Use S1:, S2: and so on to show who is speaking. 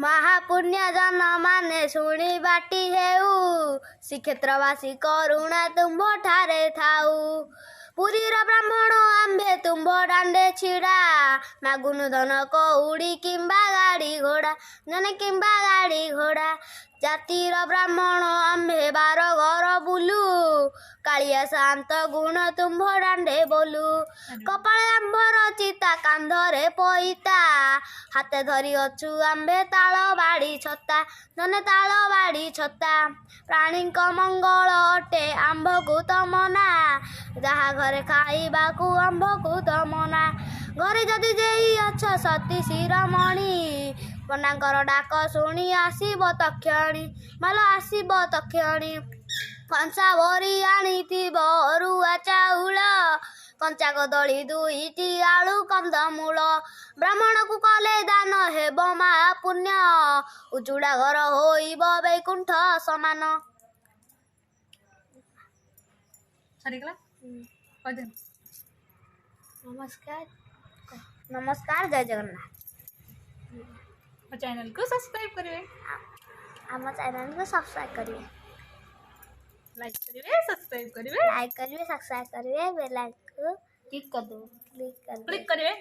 S1: महापुण्य जन माने शुणी बाटी हेउ श्रीक्षेत्रवासी करुणा तुम्भ ठारे थाउ पुरीर ब्राह्मण आंबे तुम्भ दांडे छिड़ा मागुनु धन कौड़ी किंबा गाड़ी घोड़ा जने किंबा गाड़ी घोड़ा जातिर ब्राह्मण आंबे बार घर बुलू कालिया शांत गुण तुम्भ दांडे बोलू कपाळे आंबर चिता कांधरे पईता हाते धरी अछु आंबे ताल बाड़ी छता जने ताल बाड़ी छता प्राणी मंगल अटे आंब को तमना जहा घरे खाइबा को आंब को तमना घरे जदि जेई अछ सती शिरोमणि पन्नाकर डाक शुणी आसीब तक्षणी माल आसीब तक्षणी कंसा भरी आनीथिब अरुआ चाउल कंचा कदली दुईटी आलू कंदमूल ब्राह्मण को कले दान हेब महापुण्य उजुड़ा घर होइब वैकुंठ समान। नमस्कार नमस्कार जय जगन्नाथ।
S2: चैनल को सब्सक्राइब करिए
S1: आम चैनल को सब्सक्राइब करिए
S2: लाइक करिए सब्सक्राइब करिए
S1: बेल आइकन को
S2: क्लिक कर दो
S1: क्लिक
S2: क्लिक करिए